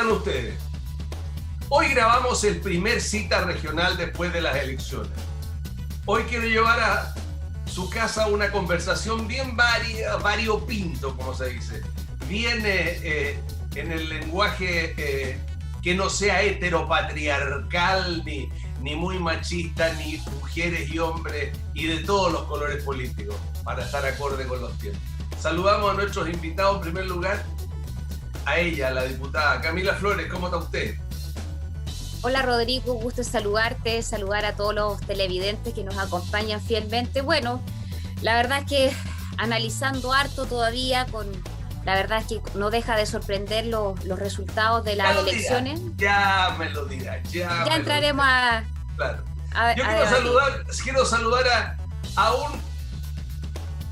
están ustedes? Hoy grabamos el primer cita regional después de las elecciones. Hoy quiero llevar a su casa una conversación bien variopinto, como se dice. Bien en el lenguaje que no sea heteropatriarcal, ni muy machista, ni mujeres y hombres, y de todos los colores políticos, para estar acorde con los tiempos. Saludamos a nuestros invitados en primer lugar. A ella, la diputada Camila Flores, ¿cómo está usted? Hola Rodrigo, gusto saludarte, saludar a todos los televidentes que nos acompañan fielmente. Bueno, la verdad es que analizando harto todavía, la verdad es que no deja de sorprender los resultados de las elecciones. Ya me lo dirá, ya entraremos a... Claro. Yo quiero saludar a un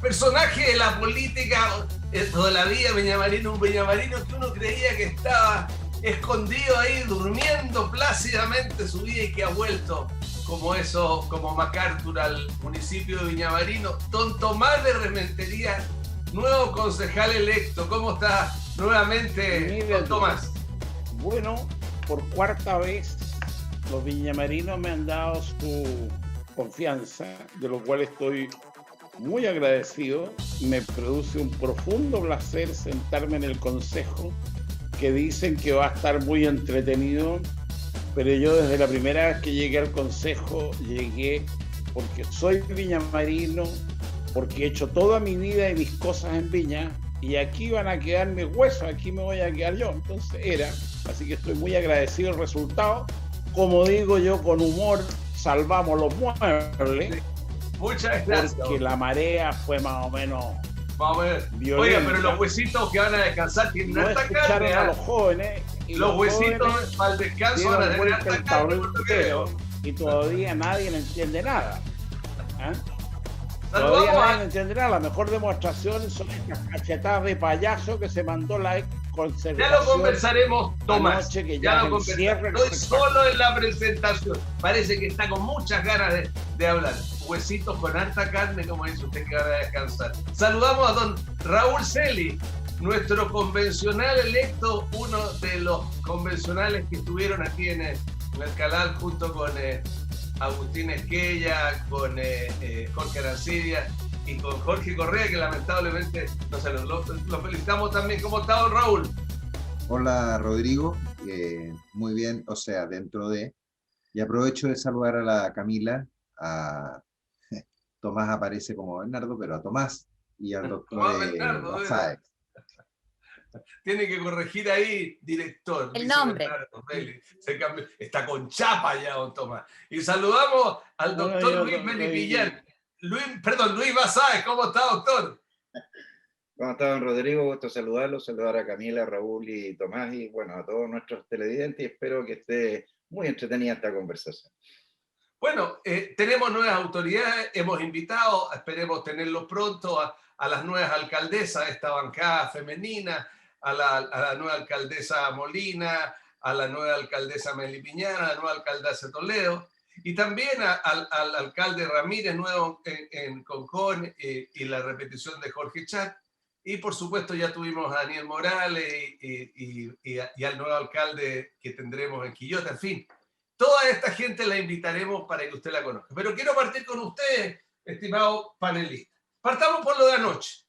personaje de la política de la vida Viñamarino, un Viñamarino que uno creía que estaba escondido ahí, durmiendo plácidamente su vida y que ha vuelto como MacArthur al municipio de Viñamarino. Don Tomás de Rementería, nuevo concejal electo. ¿Cómo está nuevamente, don Tomás? Bueno, por cuarta vez los viñamarinos me han dado su confianza, de lo cual estoy muy agradecido. Me produce un profundo placer sentarme en el consejo, que dicen que va a estar muy entretenido, pero yo desde la primera vez que llegué al consejo, llegué porque soy viñamarino, porque he hecho toda mi vida y mis cosas en Viña, y aquí van a quedar mis huesos, aquí me voy a quedar yo. Entonces así que estoy muy agradecido del resultado. Como digo yo, con humor salvamos los muebles. Muchas gracias. Porque la marea fue más o menos... Vamos a ver. Oiga, pero los huesitos que van a descansar tienen harta carne. A los jóvenes. Y los huesitos para el descanso van a tener harta carne. Y todavía nadie le entiende nada. Todavía nadie le entiende nada. La mejor demostración son estas cachetadas de payaso que se mandó la ex conservación. Ya lo conversaremos, Tomás. Ya lo conversaremos. Estoy solo en la presentación. Parece que está con muchas ganas de hablar. Huesitos con harta carne, como dice usted, que van a descansar. Saludamos a don Raúl Celi, nuestro convencional electo, uno de los convencionales que estuvieron aquí en el canal junto con Agustín Esquella, con Jorge Arancibia y con Jorge Correa, que lamentablemente no se lo felicitamos también. ¿Cómo está, don Raúl? Hola, Rodrigo. Muy bien, o sea, dentro de... Y aprovecho de saludar a la Camila, a Tomás aparece como Bernardo, pero a Tomás y al doctor Basáez. Tiene que corregir ahí, director. El nombre. Se cambió. Está con chapa ya, don Tomás. Y saludamos al doctor Luis Melipillán. Luis Basáez. ¿Cómo está, doctor? ¿Cómo está, don Rodrigo? Gusto saludarlo, saludar a Camila, Raúl y Tomás y bueno, a todos nuestros televidentes, y espero que esté muy entretenida esta conversación. Bueno, tenemos nuevas autoridades, hemos invitado, esperemos tenerlos pronto, a las nuevas alcaldesas, esta bancada femenina, a la nueva alcaldesa Molina, a la nueva alcaldesa Melipiñán, a la nueva alcaldesa Toledo, y también al alcalde Ramírez, nuevo en Concón, y la repetición de Jorge Chat. Y por supuesto ya tuvimos a Daniel Morales y al nuevo alcalde que tendremos en Quillota, en fin. Toda esta gente la invitaremos para que usted la conozca. Pero quiero partir con usted, estimado panelista. Partamos por lo de anoche.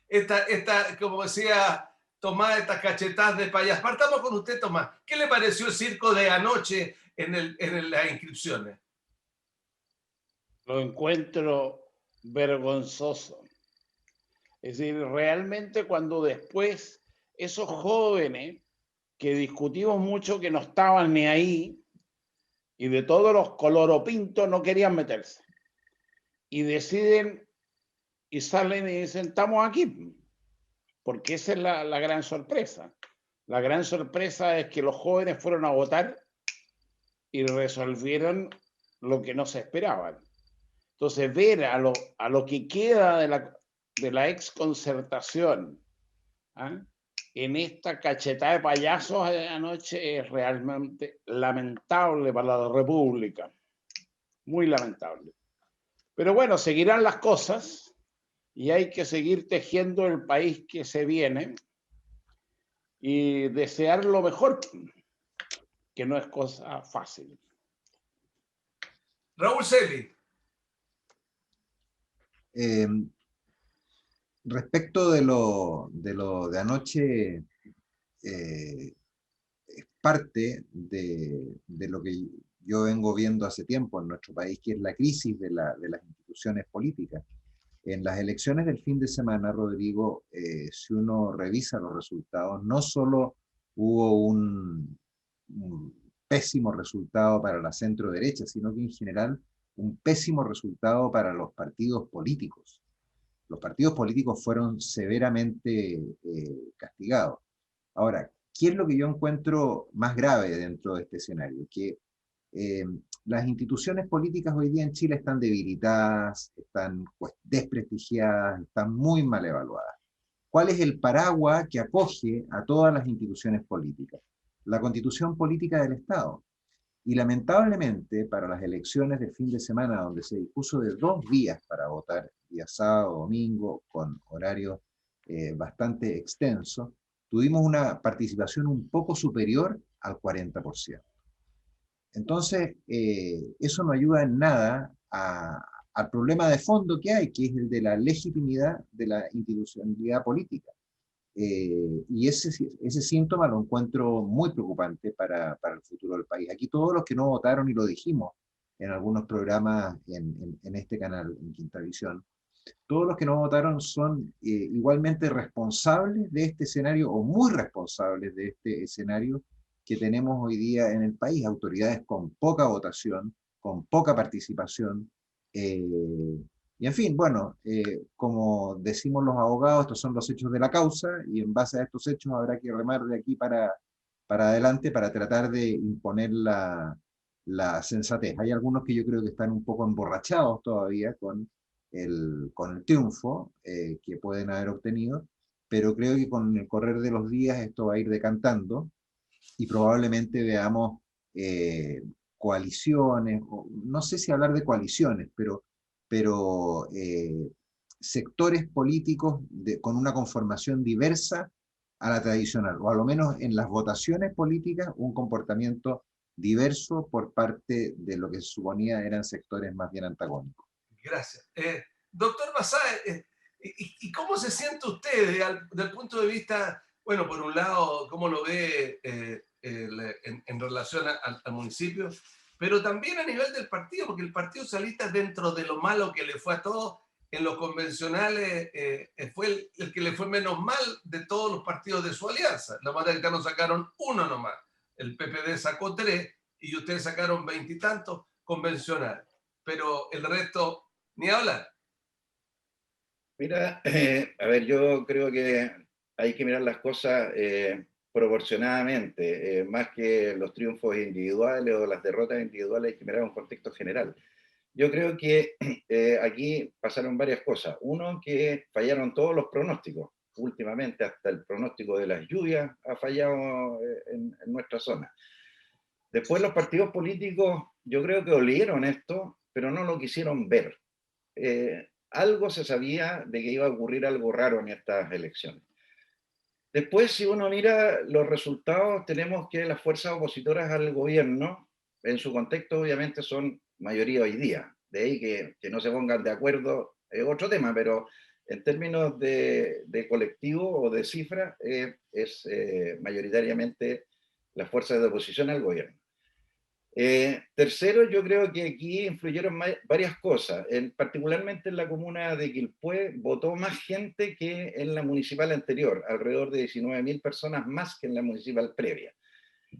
Esta, como decía Tomás, estas cachetadas de payas. Partamos con usted, Tomás. ¿Qué le pareció el circo de anoche en las inscripciones? Lo encuentro vergonzoso. Es decir, realmente cuando después esos jóvenes que discutimos mucho, que no estaban ni ahí, y de todos los coloropintos no querían meterse. Y deciden y salen y dicen, estamos aquí. Porque esa es la gran sorpresa. La gran sorpresa es que los jóvenes fueron a votar y resolvieron lo que no se esperaban. Entonces, ver a lo que queda de la exconcertación, en esta cachetada de payasos de anoche es realmente lamentable para la República. Muy lamentable. Pero bueno, seguirán las cosas y hay que seguir tejiendo el país que se viene. y desear lo mejor, que no es cosa fácil. Raúl Celi. Respecto de lo de anoche, es parte de lo que yo vengo viendo hace tiempo en nuestro país, que es la crisis de las instituciones políticas. En las elecciones del fin de semana, Rodrigo, si uno revisa los resultados, no solo hubo un pésimo resultado para la centro derecha, sino que en general un pésimo resultado para los partidos políticos. Los partidos políticos fueron severamente castigados. Ahora, ¿qué es lo que yo encuentro más grave dentro de este escenario? Que eh, las instituciones políticas hoy día en Chile están debilitadas, están pues, desprestigiadas, están muy mal evaluadas. ¿Cuál es el paraguas que acoge a todas las instituciones políticas? La Constitución Política del Estado. Y lamentablemente, para las elecciones de fin de semana, donde se dispuso de 2 días para votar, día sábado, domingo, con horarios bastante extensos, tuvimos una participación un poco superior al 40%. Entonces, eso no ayuda en nada al problema de fondo que hay, que es el de la legitimidad de la institucionalidad política. Y ese síntoma lo encuentro muy preocupante para el futuro del país. Aquí todos los que no votaron, y lo dijimos en algunos programas en este canal, en Quinta Visión, todos los que no votaron son igualmente responsables de este escenario, o muy responsables de este escenario que tenemos hoy día en el país. Autoridades con poca votación, con poca participación, y en fin, bueno, como decimos los abogados, estos son los hechos de la causa, y en base a estos hechos habrá que remar de aquí para adelante para tratar de imponer la sensatez. Hay algunos que yo creo que están un poco emborrachados todavía con el triunfo que pueden haber obtenido, pero creo que con el correr de los días esto va a ir decantando y probablemente veamos coaliciones, no sé si hablar de coaliciones, pero sectores políticos con una conformación diversa a la tradicional, o a lo menos en las votaciones políticas un comportamiento diverso por parte de lo que se suponía eran sectores más bien antagónicos. Gracias. Doctor Basáez, ¿y cómo se siente usted del punto de vista, bueno, por un lado, cómo lo ve en relación al municipio, pero también a nivel del partido, porque el Partido Socialista, dentro de lo malo que le fue a todos, en los convencionales fue el que le fue menos mal de todos los partidos de su alianza. Los Margaritanos sacaron 1 nomás, el PPD sacó 3 y ustedes sacaron 20 y tantos convencionales, pero el resto ni hablar. Mira, a ver, yo creo que hay que mirar las cosas proporcionadamente, más que los triunfos individuales o las derrotas individuales, hay que mirar un contexto general. Yo creo que aquí pasaron varias cosas. Uno, que fallaron todos los pronósticos. Últimamente hasta el pronóstico de las lluvias ha fallado en nuestra zona. Después los partidos políticos, yo creo que olieron esto, pero no lo quisieron ver. Algo se sabía de que iba a ocurrir algo raro en estas elecciones. Después, si uno mira los resultados, tenemos que las fuerzas opositoras al gobierno, en su contexto obviamente son mayoría hoy día. De ahí que no se pongan de acuerdo es otro tema, pero en términos de colectivo o de cifra, es mayoritariamente las fuerzas de oposición al gobierno. Tercero, yo creo que aquí influyeron varias cosas, particularmente en la comuna de Quilpué votó más gente que en la municipal anterior, alrededor de 19.000 personas más que en la municipal previa,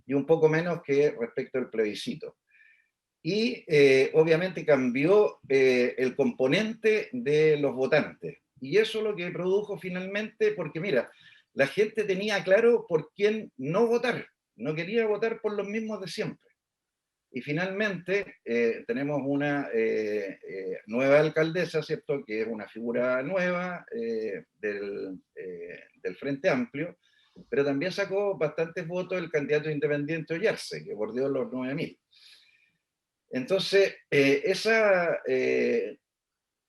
y un poco menos que respecto al plebiscito. Y obviamente cambió el componente de los votantes, y eso lo que produjo finalmente, porque mira, la gente tenía claro por quién no votar, no quería votar por los mismos de siempre. Y finalmente tenemos una nueva alcaldesa, ¿cierto?, que es una figura nueva del Frente Amplio, pero también sacó bastantes votos el candidato independiente Oyarse, que bordeó los 9.000. Entonces, esa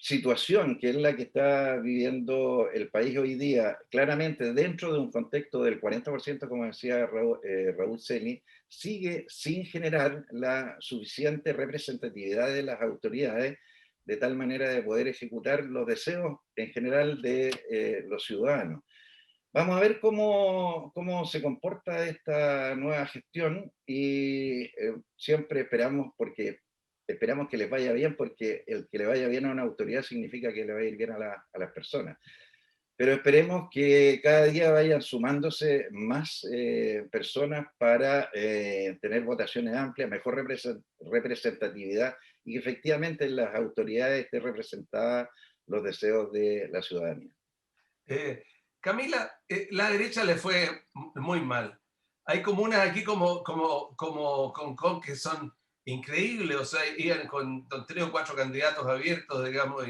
situación que es la que está viviendo el país hoy día, claramente dentro de un contexto del 40%, como decía Raúl Ceni, sigue sin generar la suficiente representatividad de las autoridades de tal manera de poder ejecutar los deseos en general de los ciudadanos. Vamos a ver cómo se comporta esta nueva gestión y siempre esperamos que les vaya bien, porque el que le vaya bien a una autoridad significa que le va a ir bien a las personas. Pero esperemos que cada día vayan sumándose más personas para tener votaciones amplias, mejor representatividad y que efectivamente en las autoridades esté representada los deseos de la ciudadanía. Camila, la derecha le fue muy mal. Hay comunas aquí como Hong Kong que son increíbles, o sea, iban con 3 o 4 candidatos abiertos, digamos,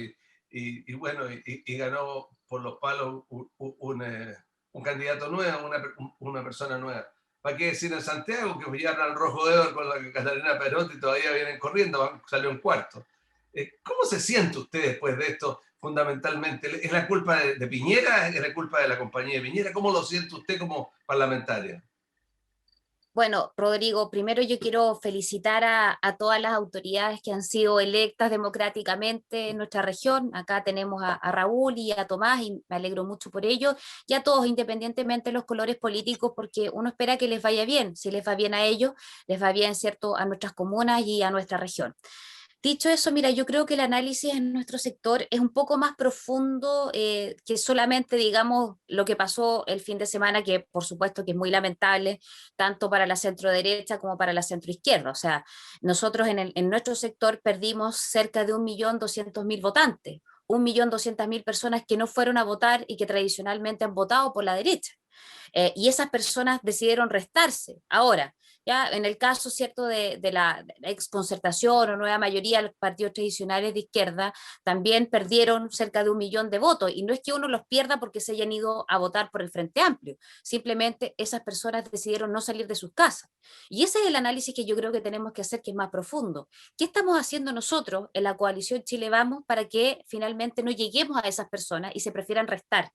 y bueno, y ganó por los palos un candidato nuevo, una persona nueva. ¿Para qué decir en Santiago que pillaron al Rojo Edward con la Catalina Perotti y todavía vienen corriendo, salió en cuarto? ¿Cómo se siente usted después de esto? Fundamentalmente, ¿es la culpa de Piñera? ¿Es la culpa de la compañía de Piñera? ¿Cómo lo siente usted como parlamentaria? Bueno, Rodrigo, primero yo quiero felicitar a todas las autoridades que han sido electas democráticamente en nuestra región. Acá tenemos a Raúl y a Tomás y me alegro mucho por ello. Y a todos, independientemente de los colores políticos, porque uno espera que les vaya bien. Si les va bien a ellos, les va bien, ¿cierto?, a nuestras comunas y a nuestra región. Dicho eso, mira, yo creo que el análisis en nuestro sector es un poco más profundo que solamente, digamos, lo que pasó el fin de semana, que por supuesto que es muy lamentable, tanto para la centro derecha como para la centro izquierda. O sea, nosotros en nuestro sector perdimos cerca de 1.200.000 votantes, 1.200.000 personas que no fueron a votar y que tradicionalmente han votado por la derecha. Y esas personas decidieron restarse. Ahora, ya en el caso, ¿cierto?, de la exconcertación o nueva mayoría, los partidos tradicionales de izquierda también perdieron cerca de 1 millón de votos, y no es que uno los pierda porque se hayan ido a votar por el Frente Amplio, simplemente esas personas decidieron no salir de sus casas. Y ese es el análisis que yo creo que tenemos que hacer, que es más profundo. ¿Qué estamos haciendo nosotros en la coalición Chile Vamos para que finalmente no lleguemos a esas personas y se prefieran restar?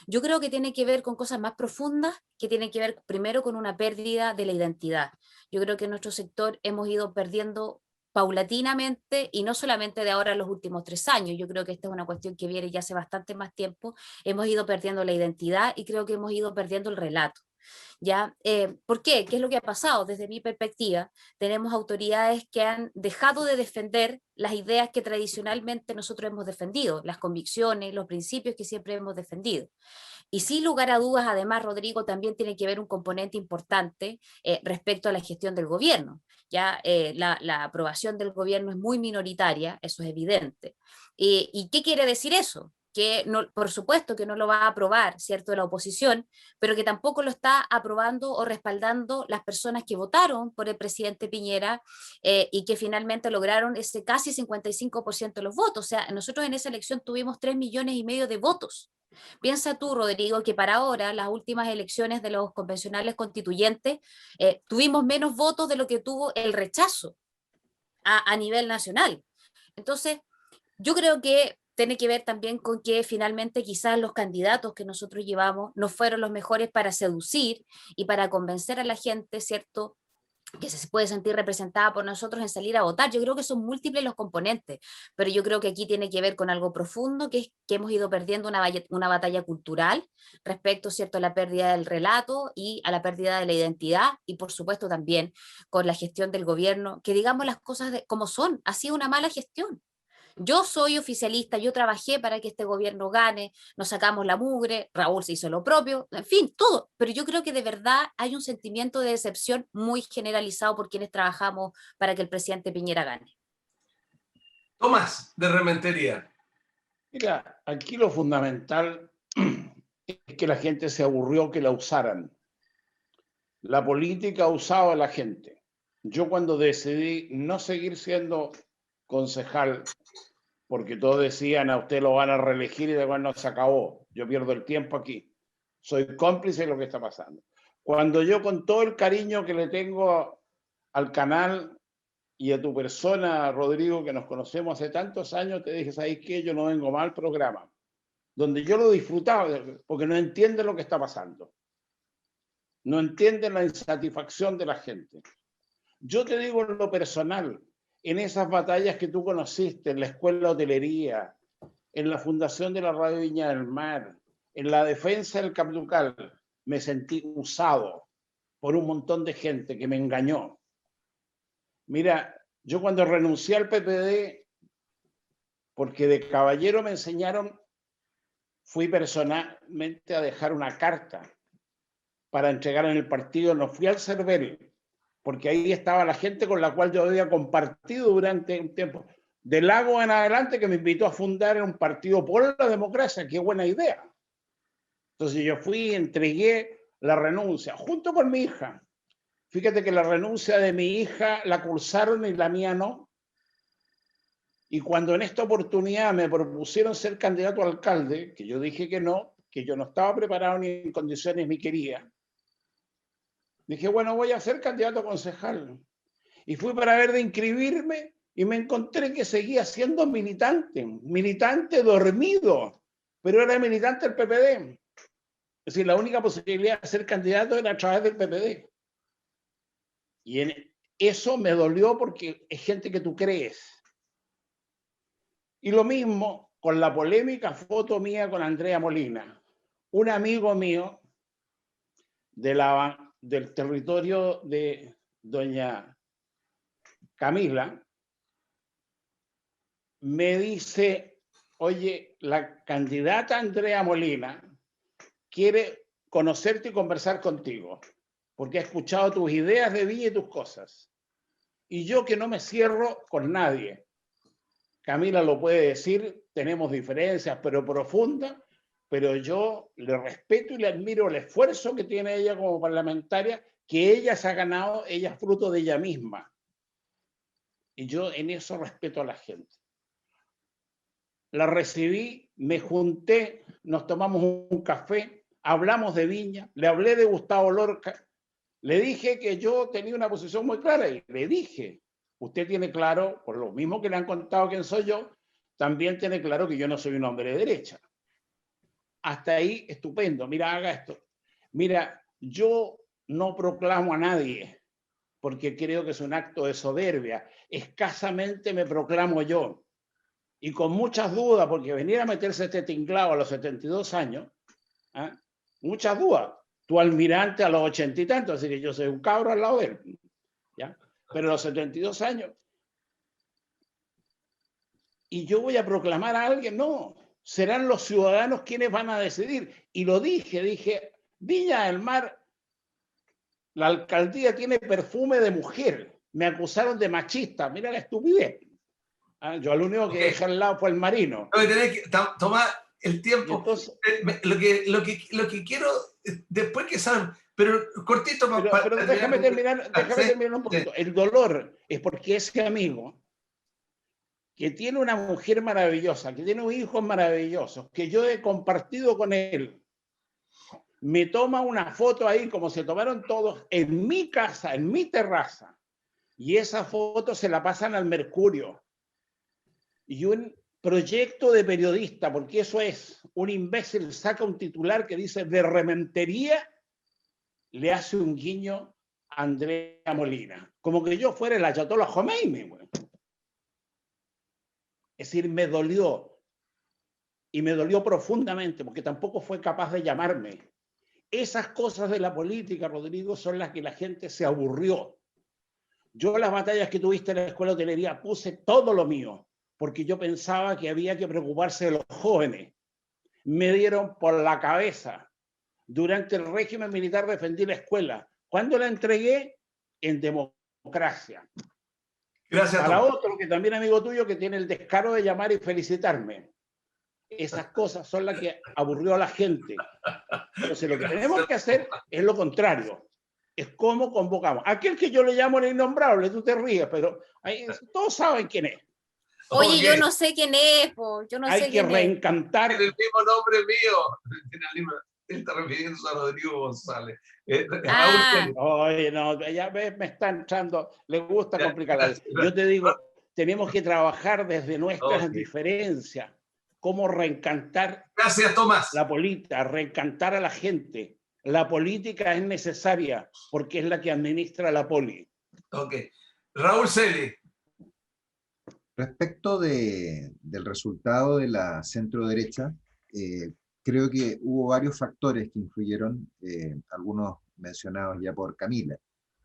Yo creo que tiene que ver con cosas más profundas, que tienen que ver primero con una pérdida de la identidad. Yo creo que en nuestro sector hemos ido perdiendo paulatinamente, y no solamente de ahora a los últimos 3 años, yo creo que esta es una cuestión que viene ya hace bastante más tiempo, hemos ido perdiendo la identidad y creo que hemos ido perdiendo el relato. ¿Ya? ¿Por qué? ¿Qué es lo que ha pasado? Desde mi perspectiva, tenemos autoridades que han dejado de defender las ideas que tradicionalmente nosotros hemos defendido, las convicciones, los principios que siempre hemos defendido. Y sin lugar a dudas, además, Rodrigo, también tiene que ver un componente importante respecto a la gestión del gobierno. Ya la aprobación del gobierno es muy minoritaria, eso es evidente. ¿Y qué quiere decir eso? Que no, por supuesto que no lo va a aprobar, ¿cierto?, la oposición, pero que tampoco lo está aprobando o respaldando las personas que votaron por el presidente Piñera y que finalmente lograron ese casi 55% de los votos. O sea, nosotros en esa elección tuvimos 3,5 millones de votos. Piensa tú, Rodrigo, que para ahora, las últimas elecciones de los convencionales constituyentes, tuvimos menos votos de lo que tuvo el rechazo a nivel nacional. Entonces, yo creo que tiene que ver también con que finalmente quizás los candidatos que nosotros llevamos no fueron los mejores para seducir y para convencer a la gente, ¿cierto?, que se puede sentir representada por nosotros en salir a votar. Yo creo que son múltiples los componentes, pero yo creo que aquí tiene que ver con algo profundo, que es que hemos ido perdiendo una batalla cultural respecto, ¿cierto?, a la pérdida del relato y a la pérdida de la identidad, y por supuesto también con la gestión del gobierno, que digamos las cosas como son, ha sido una mala gestión. Yo soy oficialista, yo trabajé para que este gobierno gane, nos sacamos la mugre, Raúl se hizo lo propio, en fin, todo. Pero yo creo que de verdad hay un sentimiento de decepción muy generalizado por quienes trabajamos para que el presidente Piñera gane. Tomás, de Rementería. Mira, aquí lo fundamental es que la gente se aburrió que la usaran. La política usaba a la gente. Yo cuando decidí no seguir siendo concejal, porque todos decían a usted lo van a reelegir y después no se acabó, yo pierdo el tiempo aquí, soy cómplice de lo que está pasando. Cuando yo, con todo el cariño que le tengo al canal, y a tu persona, Rodrigo, que nos conocemos hace tantos años, te dije, ¿sabes qué? Yo no vengo mal al programa, donde yo lo disfrutaba, porque no entienden lo que está pasando. No entienden la insatisfacción de la gente. Yo te digo en lo personal, en esas batallas que tú conociste, en la Escuela de Hotelería, en la fundación de la Radio Viña del Mar, en la defensa del Capducal, me sentí usado por un montón de gente que me engañó. Mira, yo cuando renuncié al PPD, porque de caballero me enseñaron, fui personalmente a dejar una carta para entregar en el partido, no fui al CERVEL, porque ahí estaba la gente con la cual yo había compartido durante un tiempo. Del Lago en adelante, que me invitó a fundar un partido por la democracia, qué buena idea. Entonces yo fui y entregué la renuncia, junto con mi hija. Fíjate que la renuncia de mi hija la cursaron y la mía no. Y cuando en esta oportunidad me propusieron ser candidato a alcalde, que yo dije que yo no estaba preparado ni en condiciones ni quería, dije, bueno, voy a ser candidato a concejal. Y fui para ver de inscribirme y me encontré que seguía siendo militante dormido, pero era militante del PPD. Es decir, la única posibilidad de ser candidato era a través del PPD. Y eso me dolió porque es gente que tú crees. Y lo mismo con la polémica foto mía con Andrea Molina, un amigo mío del territorio de doña Camila, me dice, oye, la candidata Andrea Molina quiere conocerte y conversar contigo, porque ha escuchado tus ideas de vida y tus cosas. Y yo que no me cierro con nadie. Camila lo puede decir, tenemos diferencias, pero profundas, pero yo le respeto y le admiro el esfuerzo que tiene ella como parlamentaria, que ella se ha ganado, ella es fruto de ella misma. Y yo en eso respeto a la gente. La recibí, me junté, nos tomamos un café, hablamos de Viña, le hablé de Gustavo Lorca, le dije que yo tenía una posición muy clara y le dije, usted tiene claro, por lo mismo que le han contado quién soy yo, también tiene claro que yo no soy un hombre de derecha. Hasta ahí, estupendo, mira, haga esto. Mira, yo no proclamo a nadie, porque creo que es un acto de soberbia. Escasamente me proclamo yo. Y con muchas dudas, porque venir a meterse este tinglado a los 72 años, ¿eh? Muchas dudas. Tu almirante a los 80 y tantos, así que yo soy un cabro al lado de él. ¿Ya? Pero a los 72 años. ¿Y yo voy a proclamar a alguien? No. Serán los ciudadanos quienes van a decidir. Y lo dije, Viña del Mar, la alcaldía tiene perfume de mujer. Me acusaron de machista. Mira la estupidez. Yo al único que dejé al lado fue el Marino. No, tenés que tomar el tiempo. Entonces, lo que quiero, después que saben, pero cortito más. Pero déjame terminar un poquito. El dolor es porque ese amigo que tiene una mujer maravillosa, que tiene un hijo maravilloso, que yo he compartido con él, me toma una foto ahí como se tomaron todos en mi casa, en mi terraza, y esa foto se la pasan al Mercurio. Y un proyecto de periodista, porque eso es, un imbécil saca un titular que dice de rementería, le hace un guiño a Andrea Molina, como que yo fuera el Ayatollah Khomeini, güey. Es decir, me dolió, y me dolió profundamente, porque tampoco fue capaz de llamarme. Esas cosas de la política, Rodrigo, son las que la gente se aburrió. Yo las batallas que tuviste en la Escuela de Hotelería puse todo lo mío, porque yo pensaba que había que preocuparse de los jóvenes. Me dieron por la cabeza. Durante el régimen militar defendí la escuela. ¿Cuándo la entregué? En democracia. Gracias. Para otro, que también amigo tuyo, que tiene el descaro de llamar y felicitarme. Esas cosas son las que aburrió a la gente. Entonces lo que tenemos que hacer es lo contrario. Es cómo convocamos. Aquel que yo le llamo el innombrable, tú te ríes, pero ahí, todos saben quién es. Oye, Okay. yo no sé quién es, po. Yo no sé quién es. Hay que reencantar. Tiene el mismo nombre mío. Él está refiriéndose a Rodrigo González. Ah. Oye, no, ya ves, me está entrando, le gusta complicar la vida. Gracias. Yo te digo, tenemos que trabajar desde nuestras Ok. diferencias, cómo reencantar Gracias, Tomás. la política, reencantar a la gente. La política es necesaria porque es la que administra la poli. Ok. Raúl Celi. Respecto del resultado de la centro derecha, creo que hubo varios factores que influyeron, algunos mencionados ya por Camila.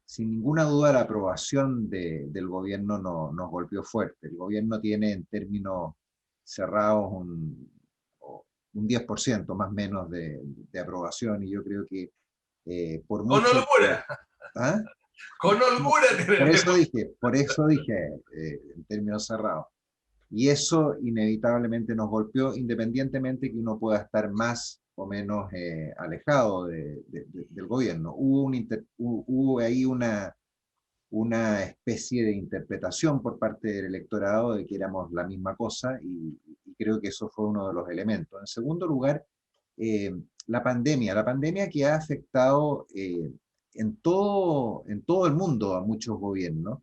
Sin ninguna duda la aprobación del gobierno nos golpeó fuerte. El gobierno tiene en términos cerrados un 10% más o menos de aprobación, y yo creo que por Con mucho... holgura. ¿Ah? Con holgura. Por eso dije en términos cerrados. Y eso inevitablemente nos golpeó, independientemente que uno pueda estar más o menos alejado del gobierno. Hubo ahí una especie de interpretación por parte del electorado de que éramos la misma cosa, y creo que eso fue uno de los elementos. En segundo lugar, la pandemia que ha afectado en todo el mundo a muchos gobiernos,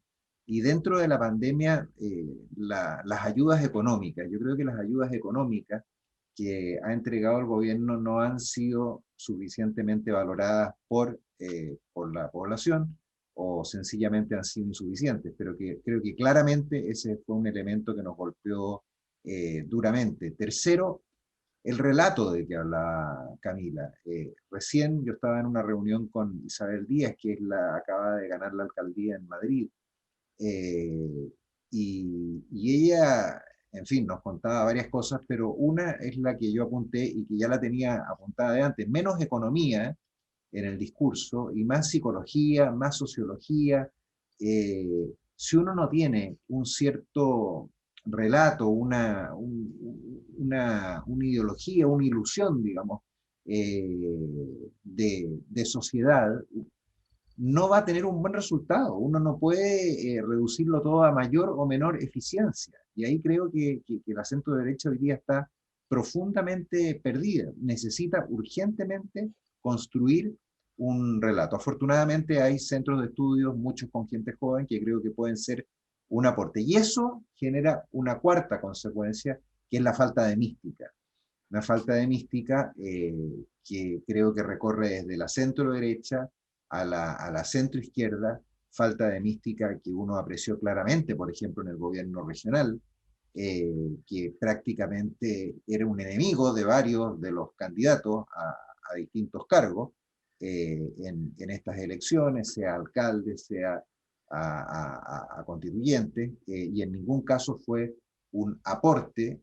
y dentro de la pandemia las ayudas económicas. Yo creo que las ayudas económicas que ha entregado el gobierno no han sido suficientemente valoradas por la población, o sencillamente han sido insuficientes, pero creo que claramente ese fue un elemento que nos golpeó duramente. Tercero, el relato de que habla Camila. Recién yo estaba en una reunión con Isabel Díaz, que acaba de ganar la alcaldía en Madrid, y ella, en fin, nos contaba varias cosas, pero una es la que yo apunté y que ya la tenía apuntada de antes: menos economía en el discurso y más psicología, más sociología. Si uno no tiene un cierto relato, una ideología, una ilusión, digamos, de sociedad, no va a tener un buen resultado. Uno no puede reducirlo todo a mayor o menor eficiencia. Y ahí creo que la centro derecha hoy día está profundamente perdida. Necesita urgentemente construir un relato. Afortunadamente hay centros de estudios, muchos con gente joven, que creo que pueden ser un aporte. Y eso genera una cuarta consecuencia, que es la falta de mística. Una falta de mística que creo que recorre desde la centro derecha a la centro izquierda. Falta de mística que uno apreció claramente, por ejemplo, en el gobierno regional, que prácticamente era un enemigo de varios de los candidatos a distintos cargos en estas elecciones, sea alcalde, sea a constituyente, y en ningún caso fue un aporte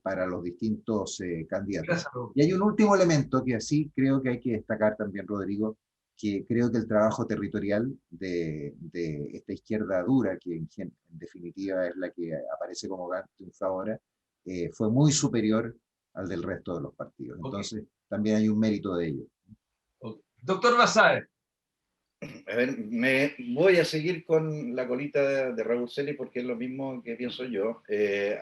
para los distintos candidatos. Gracias. Y hay un último elemento que así creo que hay que destacar también, Rodrigo, que creo que el trabajo territorial de esta izquierda dura, que en definitiva es la que aparece como gran triunfadora, fue muy superior al del resto de los partidos. Entonces, también hay un mérito de ello. Doctor Basáez. A ver, me voy a seguir con la colita de Raúl Celi, porque es lo mismo que pienso yo.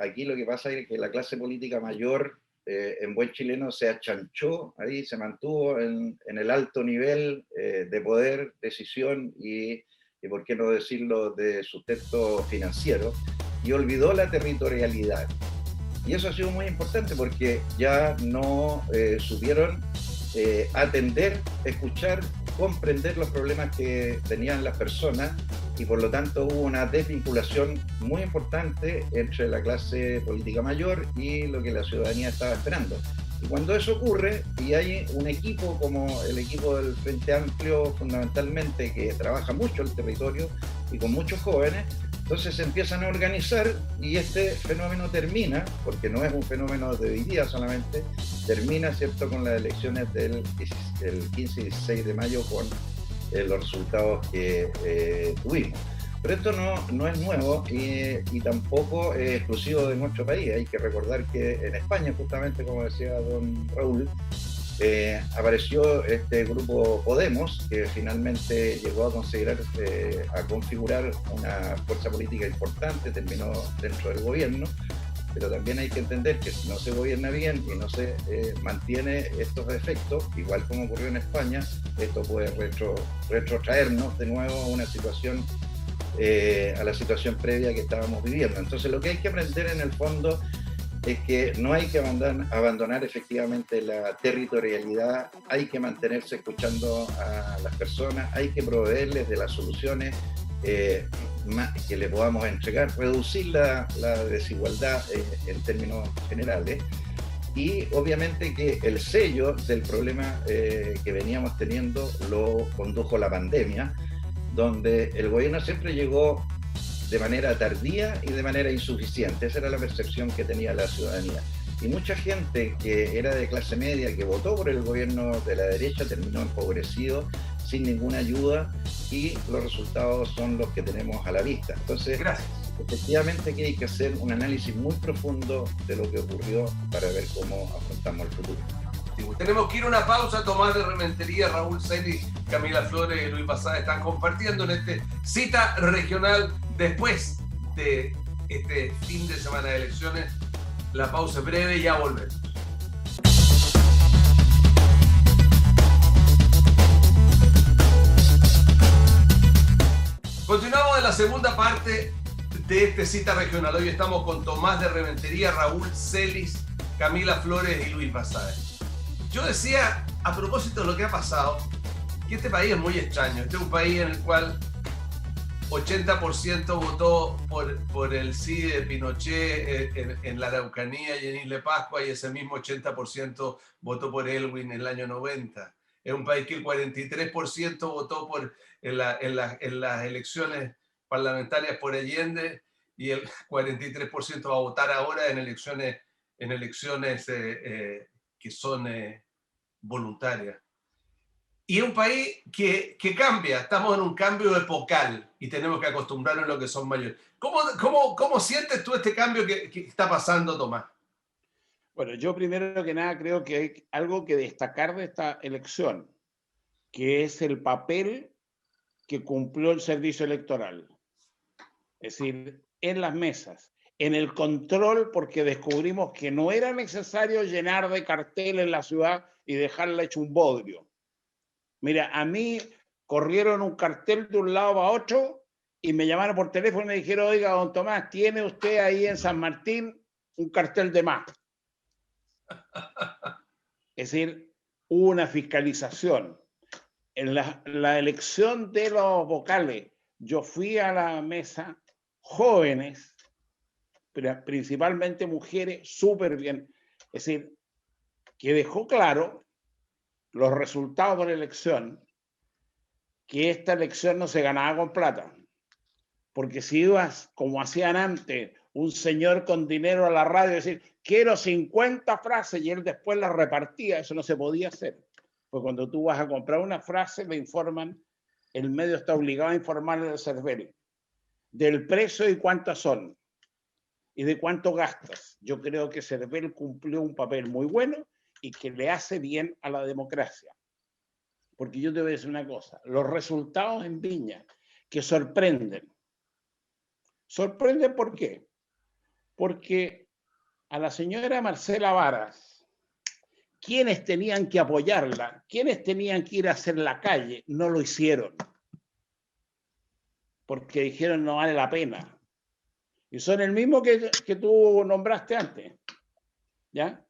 Aquí lo que pasa es que la clase política mayor, en buen chileno, se achanchó ahí, se mantuvo en el alto nivel de poder, decisión y, por qué no decirlo, de sustento financiero, y olvidó la territorialidad. Y eso ha sido muy importante porque ya no supieron atender, escuchar, comprender los problemas que tenían las personas, y por lo tanto hubo una desvinculación muy importante entre la clase política mayor y lo que la ciudadanía estaba esperando. Y cuando eso ocurre, y hay un equipo como el equipo del Frente Amplio fundamentalmente, que trabaja mucho el territorio y con muchos jóvenes, entonces se empiezan a organizar, y este fenómeno termina, porque no es un fenómeno de hoy día solamente, termina, ¿cierto?, con las elecciones del 15 y 16 de mayo, con los resultados que tuvimos. Pero esto no es nuevo y tampoco es exclusivo de nuestro país. Hay que recordar que en España, justamente como decía don Raúl, apareció este grupo Podemos, que finalmente llegó a configurar una fuerza política importante, terminó dentro del gobierno, pero también hay que entender que si no se gobierna bien y no se mantiene estos efectos, igual como ocurrió en España, esto puede retrotraernos de nuevo a una situación, a la situación previa que estábamos viviendo. Entonces lo que hay que aprender en el fondo es que no hay que abandonar efectivamente la territorialidad, hay que mantenerse escuchando a las personas, hay que proveerles de las soluciones que le podamos entregar, reducir la desigualdad en términos generales, y obviamente que el sello del problema que veníamos teniendo lo condujo la pandemia, donde el gobierno siempre llegó de manera tardía y de manera insuficiente. Esa era la percepción que tenía la ciudadanía. Y mucha gente que era de clase media, que votó por el gobierno de la derecha, terminó empobrecido, sin ninguna ayuda, y los resultados son los que tenemos a la vista. Entonces, Gracias. efectivamente que hay que hacer un análisis muy profundo de lo que ocurrió para ver cómo afrontamos el futuro. Tenemos que ir a una pausa. Tomás de Rementería, Raúl Celis, Camila Flores y Luis Basáez están compartiendo en este cita regional después de este fin de semana de elecciones. La pausa es breve y ya volvemos. Continuamos en la segunda parte de este cita regional. Hoy estamos con Tomás de Rementería, Raúl Celis, Camila Flores y Luis Basáez. Yo decía, a propósito de lo que ha pasado, que este país es muy extraño. Este es un país en el cual 80% votó por el sí de Pinochet en la Araucanía y en Isla Pascua, y ese mismo 80% votó por Elwin en el año 90. Es un país que el 43% votó en las elecciones parlamentarias por Allende, y el 43% va a votar ahora en elecciones que son voluntarias. Y es un país que cambia, estamos en un cambio epocal y tenemos que acostumbrarnos a lo que son mayores. ¿Cómo sientes tú este cambio que está pasando, Tomás? Bueno, yo primero que nada creo que hay algo que destacar de esta elección, que es el papel que cumplió el servicio electoral. Es decir, en las mesas, en el control, porque descubrimos que no era necesario llenar de carteles la ciudad y dejarla hecho un bodrio. Mira, a mí corrieron un cartel de un lado a otro y me llamaron por teléfono y me dijeron: oiga, don Tomás, ¿tiene usted ahí en San Martín un cartel de más? Es decir, hubo una fiscalización. En la elección de los vocales, yo fui a la mesa, jóvenes, pero principalmente mujeres, súper bien. Es decir, que dejó claro los resultados de la elección, que esta elección no se ganaba con plata. Porque si ibas, como hacían antes, un señor con dinero a la radio y decir, quiero 50 frases, y él después las repartía, eso no se podía hacer. Pues cuando tú vas a comprar una frase, le informan, el medio está obligado a informarle del CERVEL, del precio y cuántas son, y de cuánto gastas. Yo creo que CERVEL cumplió un papel muy bueno y que le hace bien a la democracia. Porque yo te voy a decir una cosa, los resultados en Viña, que sorprenden. ¿Sorprenden por qué? Porque a la señora Marcela Varas, quienes tenían que apoyarla, quienes tenían que ir a hacer la calle, no lo hicieron. Porque dijeron no vale la pena. Y son el mismo que tú nombraste antes. ¿Ya?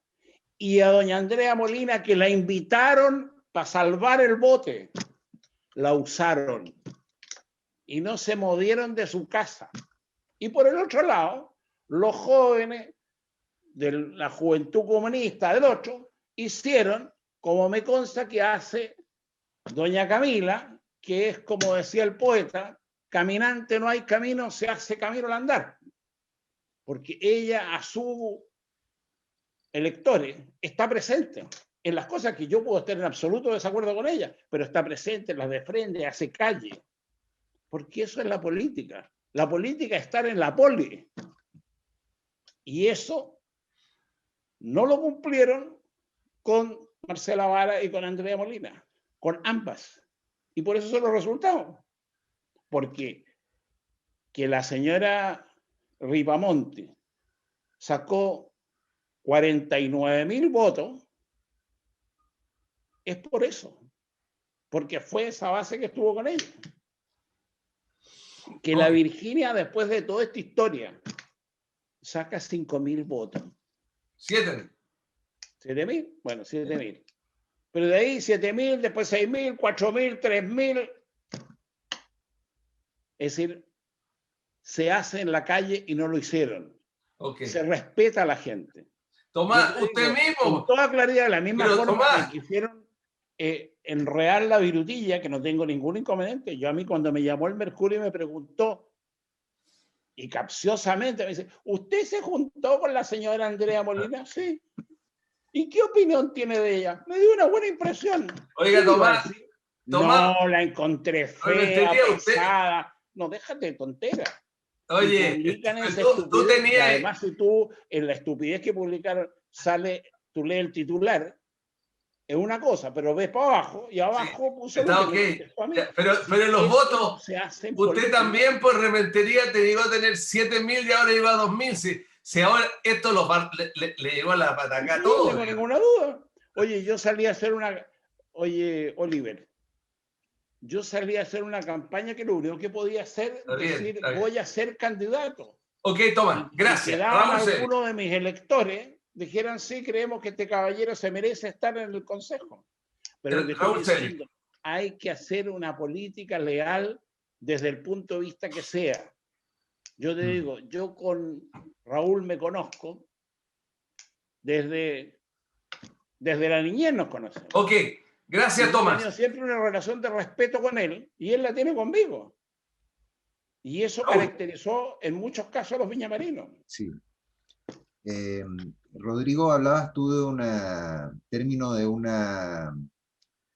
Y a doña Andrea Molina, que la invitaron para salvar el bote, la usaron. Y no se movieron de su casa. Y por el otro lado, los jóvenes de la Juventud Comunista del 8 hicieron, como me consta que hace doña Camila, que es como decía el poeta, caminante no hay camino, se hace camino al andar. Porque ella a sus electores está presente en las cosas que yo puedo estar en absoluto desacuerdo con ella, pero está presente, las defiende, hace calle. Porque eso es la política. La política es estar en la poli. Y eso no lo cumplieron con Marcela Vara y con Andrea Molina, con ambas. Y por eso son los resultados. Porque que la señora Ripamonte sacó 49.000 votos, es por eso, porque fue esa base que estuvo con ellos. Que la Virginia, después de toda esta historia, saca 5.000 votos. 7.000. 7.000, bueno, 7.000. Pero de ahí 7.000, después 6.000, 4.000, 3.000. Es decir, se hace en la calle y no lo hicieron. Se respeta a la gente. Tomás, usted mismo. Con toda claridad, de la misma Pero, forma Tomás, que quisieron enredar la virutilla, que no tengo ningún inconveniente. Yo a mí cuando me llamó el Mercurio y me preguntó, y capciosamente me dice, ¿usted se juntó con la señora Andrea Molina? Sí. ¿Y qué opinión tiene de ella? Me dio una buena impresión. Oiga, Tomás, no, la encontré fea, pesada. No, déjate de tonteras. Oye, tú tenías... Además, si tú en la estupidez que publicaron tú lees el titular, es una cosa, pero ves para abajo y abajo puso lo que me mí. Pero los votos, usted también por Rementería te llegó a tener 7.000 y ahora llegó a 2.000. Si ahora esto le llegó a la pataca a todos. No tengo ninguna duda. Oye, yo salí a hacer Oye, Oliver, yo salí a hacer una campaña que lo único que podía hacer es decir, voy a ser candidato. Ok, toma, gracias. Algunos de mis electores dijeran, sí, creemos que este caballero se merece estar en el Consejo. Pero lo que estoy diciendo, hay que hacer una política leal desde el punto de vista que sea. Yo te digo, yo con Raúl me conozco desde la niñez nos conocemos. Ok, gracias, Tomás. He tenido siempre una relación de respeto con él y él la tiene conmigo. Y eso caracterizó en muchos casos a los viñamarinos. Sí. Rodrigo, hablabas tú de término de una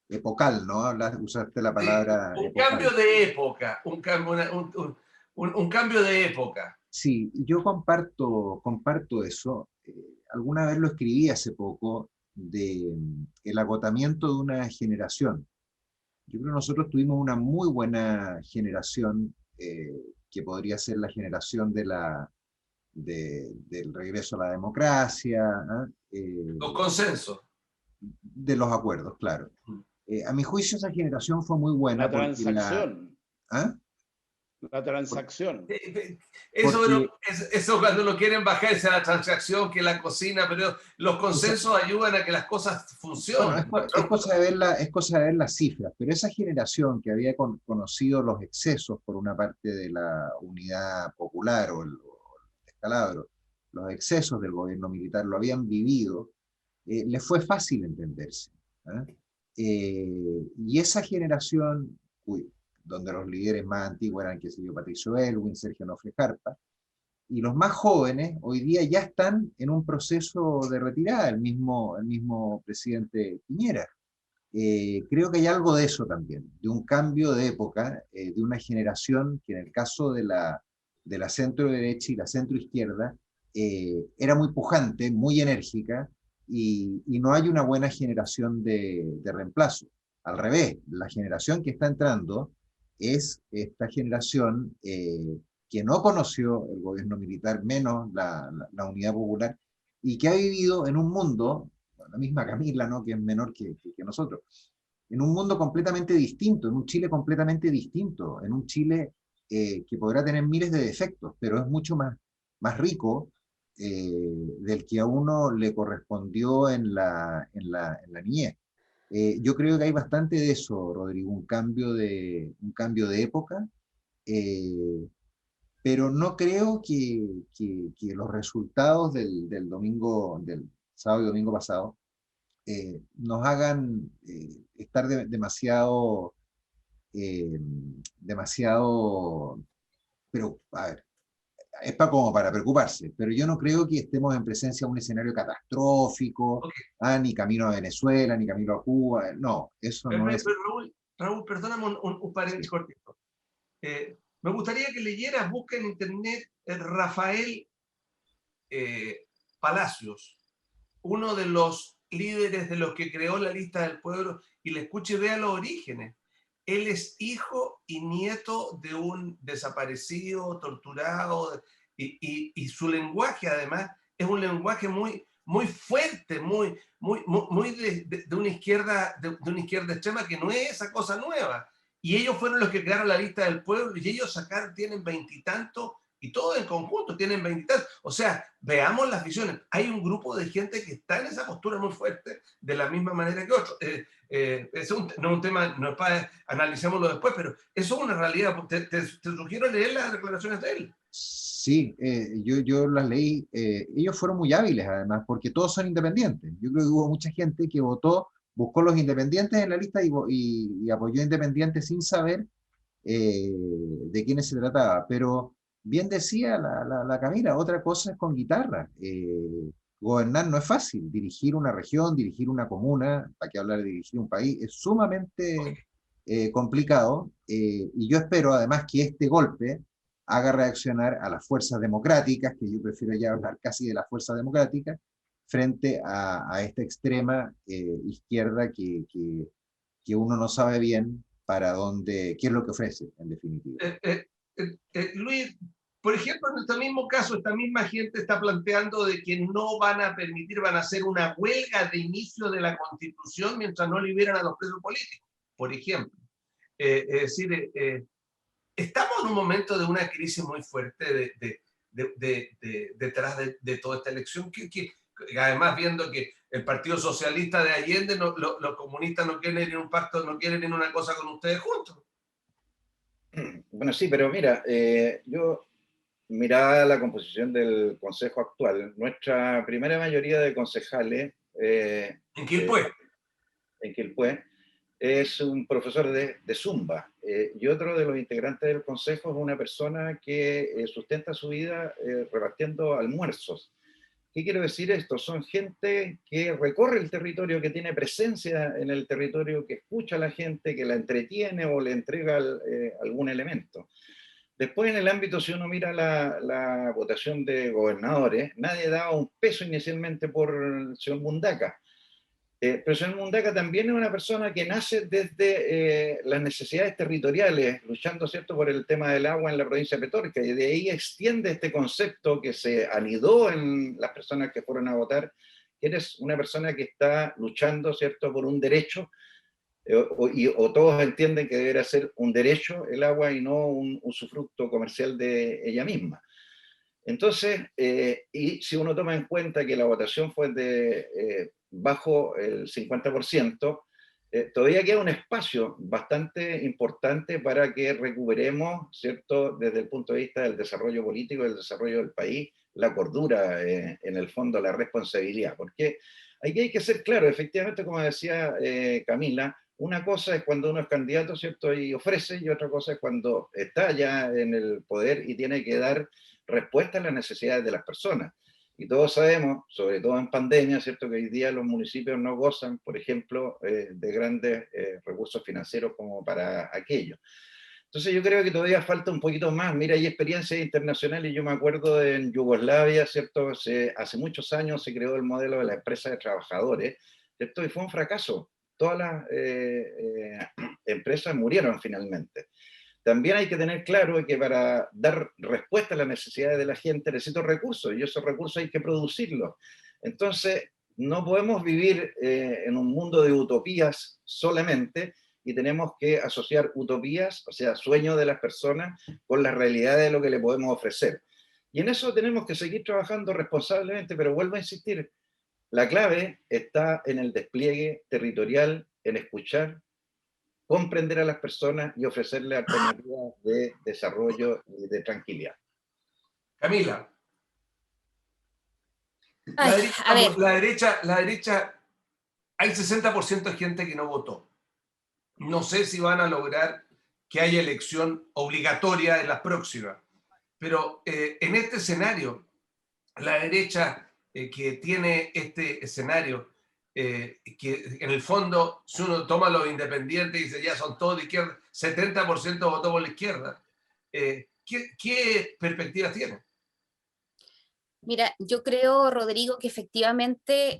epocal, ¿no? Usaste la palabra un cambio de época, un cambio de época. Sí, yo comparto eso. Alguna vez lo escribí hace poco, el agotamiento de una generación. Yo creo que nosotros tuvimos una muy buena generación, que podría ser la generación del regreso a la democracia. Los consensos. De los acuerdos, claro. A mi juicio esa generación fue muy buena. La transacción. ¿Ah? La transacción. Eso cuando lo quieren bajarse a la transacción, que la cocina, pero los consensos ayudan a que las cosas funcionen. Bueno, es cosa de ver las cifras, pero esa generación que había conocido los excesos por una parte de la unidad popular o el descalabro, los excesos del gobierno militar lo habían vivido, les fue fácil entenderse. Y esa generación, donde los líderes más antiguos eran, qué sé yo, Patricio Elwin, Sergio Nofre Jarpa, y los más jóvenes hoy día ya están en un proceso de retirada, el mismo presidente Piñera. Creo que hay algo de eso también, de un cambio de época, de una generación que en el caso de la centro-derecha y la centro-izquierda era muy pujante, muy enérgica, y no hay una buena generación de reemplazo. Al revés, la generación que está entrando es esta generación que no conoció el gobierno militar, menos la unidad popular, y que ha vivido en un mundo, la misma Camila, ¿no?, que es menor que nosotros, en un mundo completamente distinto, en un Chile completamente distinto, en un Chile que podrá tener miles de defectos, pero es mucho más rico del que a uno le correspondió en la niñez. Yo creo que hay bastante de eso, Rodrigo, un cambio de época, pero no creo que los resultados del sábado y domingo pasado, nos hagan estar demasiado, pero a ver, es como para preocuparse, pero yo no creo que estemos en presencia de un escenario catastrófico, ni camino a Venezuela, ni camino a Cuba, no, eso no es. Raúl, perdóname un paréntesis cortito. Me gustaría que leyeras, busca en internet Rafael Palacios, uno de los líderes de los que creó la Lista del Pueblo, y le escuche y vea los orígenes. Él es hijo y nieto de un desaparecido, torturado, y su lenguaje además es un lenguaje muy fuerte, muy de una izquierda, de una izquierda extrema, que no es esa cosa nueva. Y ellos fueron los que crearon la lista del pueblo, y ellos tienen veintitantos, y todos en conjunto tienen veintitantos. O sea, veamos las visiones. Hay un grupo de gente que está en esa postura muy fuerte, de la misma manera que otros. No es un tema, no es para analicémoslo después, pero eso es una realidad. Te sugiero leer las declaraciones de él. Sí, yo las leí. Ellos fueron muy hábiles, además, porque todos son independientes. Yo creo que hubo mucha gente que votó, buscó los independientes en la lista y apoyó independientes sin saber de quiénes se trataba. Pero bien decía la Camila, otra cosa es con guitarra. Gobernar no es fácil. Dirigir una región, dirigir una comuna, para qué hablar de dirigir un país, es sumamente complicado. Y yo espero, además, que este golpe haga reaccionar a las fuerzas democráticas, que yo prefiero ya hablar casi de las fuerzas democráticas, frente a esta extrema izquierda que uno no sabe bien para dónde, qué es lo que ofrece, en definitiva. Luis, por ejemplo, en este mismo caso, esta misma gente está planteando de que no van a permitir, van a hacer una huelga de inicio de la Constitución mientras no liberan a los presos políticos, por ejemplo. Es decir, estamos en un momento de una crisis muy fuerte detrás de toda esta elección, que además viendo que el Partido Socialista de Allende, los comunistas no quieren ir en un pacto, no quieren ir en una cosa con ustedes juntos. Bueno, sí, pero mira, yo miraba la composición del Consejo actual. Nuestra primera mayoría de concejales ¿En Quilpué? En Quilpué es un profesor de Zumba, y otro de los integrantes del Consejo es una persona que sustenta su vida repartiendo almuerzos. ¿Qué quiero decir esto? Son gente que recorre el territorio, que tiene presencia en el territorio, que escucha a la gente, que la entretiene o le entrega algún elemento. Después, en el ámbito, si uno mira la votación de gobernadores, nadie daba un peso inicialmente por el señor Mundaca. Pero el señor Mundaca también es una persona que nace desde las necesidades territoriales, luchando, ¿cierto?, por el tema del agua en la provincia de Petorca, y de ahí extiende este concepto que se anidó en las personas que fueron a votar, que eres una persona que está luchando, ¿cierto?, por un derecho, o todos entienden que debería ser un derecho el agua y no un usufructo comercial de ella misma. Entonces, y si uno toma en cuenta que la votación fue de bajo el 50%, todavía queda un espacio bastante importante para que recuperemos, ¿cierto?, desde el punto de vista del desarrollo político, del desarrollo del país, la cordura, en el fondo, la responsabilidad. Porque aquí hay que ser claro, efectivamente, como decía Camila, una cosa es cuando uno es candidato, ¿cierto?, y ofrece, y otra cosa es cuando está ya en el poder y tiene que dar respuesta a las necesidades de las personas. Y todos sabemos, sobre todo en pandemia, ¿cierto?, que hoy día los municipios no gozan, por ejemplo, de grandes recursos financieros como para aquello. Entonces yo creo que todavía falta un poquito más. Mira, hay experiencias internacionales. Yo me acuerdo en Yugoslavia, ¿cierto? Hace muchos años se creó el modelo de la empresa de trabajadores, ¿cierto? Y fue un fracaso. Todas las empresas murieron finalmente. También hay que tener claro que para dar respuesta a las necesidades de la gente necesito recursos, y esos recursos hay que producirlos. Entonces, no podemos vivir en un mundo de utopías solamente, y tenemos que asociar utopías, o sea, sueños de las personas, con la realidad de lo que le podemos ofrecer. Y en eso tenemos que seguir trabajando responsablemente, pero vuelvo a insistir, la clave está en el despliegue territorial, en escuchar, comprender a las personas y ofrecerles alternativas de desarrollo y de tranquilidad. Camila. Ay, La derecha, hay 60% de gente que no votó. No sé si van a lograr que haya elección obligatoria en las próximas, pero en este escenario, la derecha que tiene este escenario, que en el fondo, si uno toma los independientes y dice ya son todos de izquierda, 70% votó por la izquierda, ¿qué perspectivas tiene? Mira, yo creo, Rodrigo, que efectivamente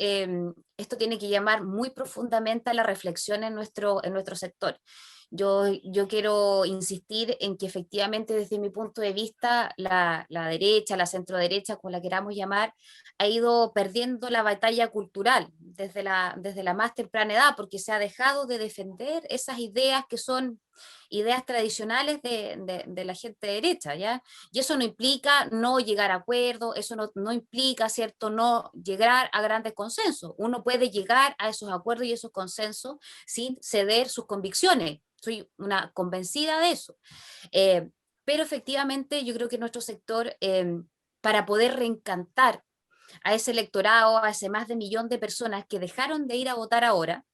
esto tiene que llamar muy profundamente a la reflexión en nuestro sector. Yo quiero insistir en que efectivamente desde mi punto de vista la derecha, la centroderecha, como la queramos llamar, ha ido perdiendo la batalla cultural desde la más temprana edad, porque se ha dejado de defender esas ideas que son ideas tradicionales de la gente derecha, ¿ya? Y eso no implica no llegar a acuerdos, eso no implica, ¿cierto?, no llegar a grandes consensos. Uno puede llegar a esos acuerdos y esos consensos sin ceder sus convicciones. Soy una convencida de eso. Pero efectivamente yo creo que nuestro sector, para poder reencantar a ese electorado, a ese más de 1 millón de personas que dejaron de ir a votar ahora,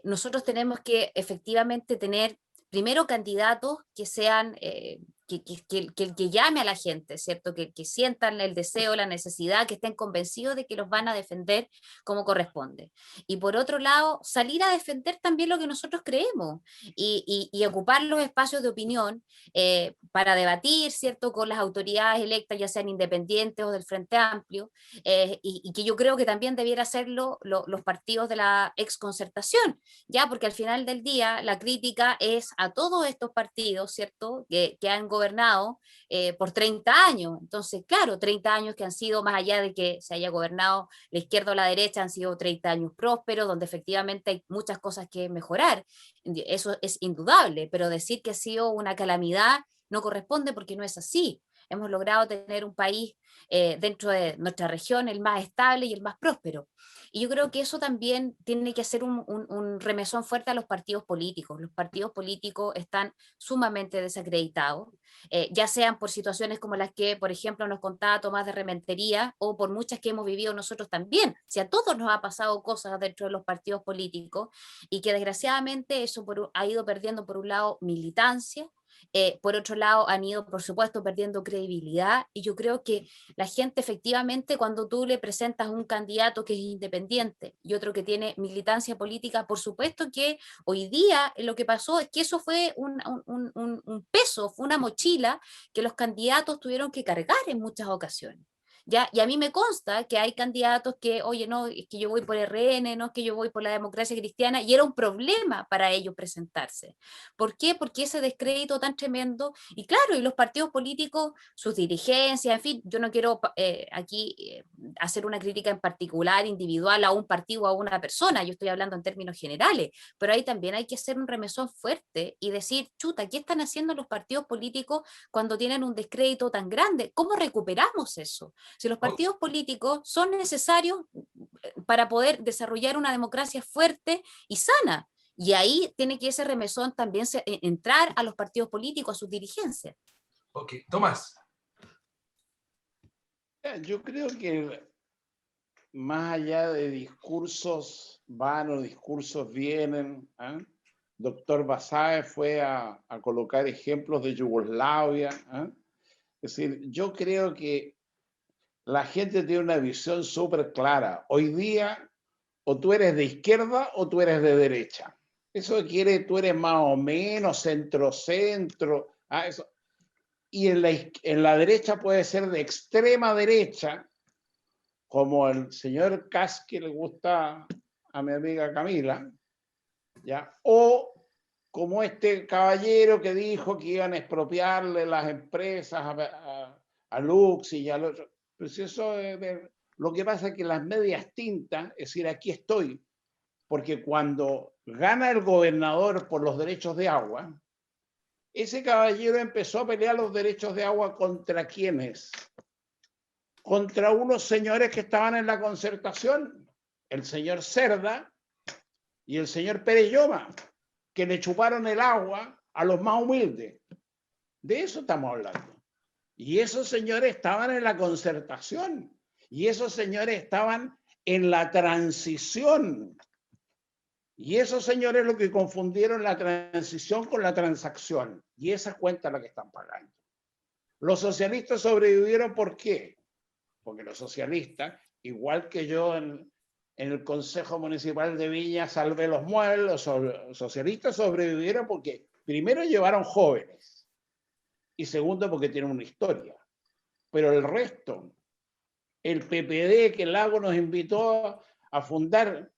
nosotros tenemos que efectivamente tener primero candidatos que sean, que llame a la gente, ¿cierto? Que sientan el deseo, la necesidad, que estén convencidos de que los van a defender como corresponde. Y por otro lado, salir a defender también lo que nosotros creemos y ocupar los espacios de opinión para debatir, ¿cierto? Con las autoridades electas, ya sean independientes o del Frente Amplio, y que yo creo que también debiera hacerlo los partidos de la exconcertación, ya, porque al final del día la crítica es a todos estos partidos, ¿cierto?, que han gobernado por 30 años. Entonces, claro, 30 años que han sido, más allá de que se haya gobernado la izquierda o la derecha, han sido 30 años prósperos, donde efectivamente hay muchas cosas que mejorar. Eso es indudable, pero decir que ha sido una calamidad no corresponde porque no es así. Hemos logrado tener un país dentro de nuestra región el más estable y el más próspero. Y yo creo que eso también tiene que hacer un remesón fuerte a los partidos políticos. Los partidos políticos están sumamente desacreditados, ya sean por situaciones como las que, por ejemplo, nos contaba Tomás de Rementería, o por muchas que hemos vivido nosotros también. Si a todos nos ha pasado cosas dentro de los partidos políticos, y que desgraciadamente eso ha ido perdiendo, por un lado, militancia, por otro lado han ido, por supuesto, perdiendo credibilidad, y yo creo que la gente efectivamente, cuando tú le presentas un candidato que es independiente y otro que tiene militancia política, por supuesto que hoy día lo que pasó es que eso fue un peso, fue una mochila que los candidatos tuvieron que cargar en muchas ocasiones. ¿Ya? Y a mí me consta que hay candidatos que, oye, no, es que yo voy por RN, no es que yo voy por la democracia cristiana, y era un problema para ellos presentarse. ¿Por qué? Porque ese descrédito tan tremendo, y claro, y los partidos políticos, sus dirigencias, en fin, yo no quiero aquí hacer una crítica en particular, individual, a un partido o a una persona, yo estoy hablando en términos generales, pero ahí también hay que hacer un remesón fuerte y decir, chuta, ¿qué están haciendo los partidos políticos cuando tienen un descrédito tan grande? ¿Cómo recuperamos eso? Si los partidos políticos son necesarios para poder desarrollar una democracia fuerte y sana. Y ahí tiene que ese remesón también entrar a los partidos políticos, a sus dirigencias. Ok, Tomás. Yo creo que más allá de discursos van o discursos vienen, ¿eh? Doctor Basáez fue a colocar ejemplos de Yugoslavia. ¿Eh? Es decir, yo creo que la gente tiene una visión súper clara. Hoy día, o tú eres de izquierda o tú eres de derecha. Eso quiere, tú eres más o menos centro-centro. Eso. Y en la derecha puede ser de extrema derecha, como el señor Kass, que le gusta a mi amiga Camila, ¿ya? O como este caballero que dijo que iban a expropiarle las empresas a Lux y a los... Pues eso, lo que pasa es que las medias tintas, es decir, aquí estoy, porque cuando gana el gobernador por los derechos de agua, ese caballero empezó a pelear los derechos de agua ¿contra quiénes? Contra unos señores que estaban en la concertación, el señor Cerda y el señor Pérez Lloma, que le chuparon el agua a los más humildes. De eso estamos hablando. Y esos señores estaban en la concertación. Y esos señores estaban en la transición. Y esos señores lo que confundieron la transición con la transacción. Y esa cuenta es la que están pagando. Los socialistas sobrevivieron, ¿por qué? Porque los socialistas, igual que yo en el Consejo Municipal de Viña salvé los muebles, los socialistas sobrevivieron porque primero llevaron jóvenes y segundo porque tienen una historia. Pero el resto, el PPD que Lago nos invitó a fundar,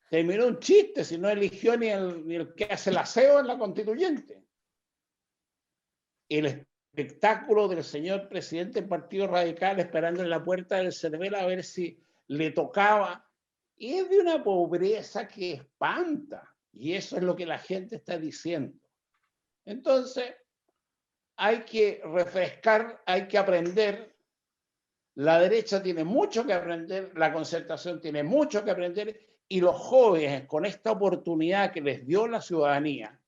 terminó un chiste si no eligió ni el que hace el aseo en la constituyente. El espectáculo del señor presidente del Partido Radical esperando en la puerta del CERVEL a ver si le tocaba. Y es de una pobreza que espanta. Y eso es lo que la gente está diciendo. Entonces, hay que refrescar, hay que aprender. La derecha tiene mucho que aprender, la concertación tiene mucho que aprender, y los jóvenes, con esta oportunidad que les dio la ciudadanía,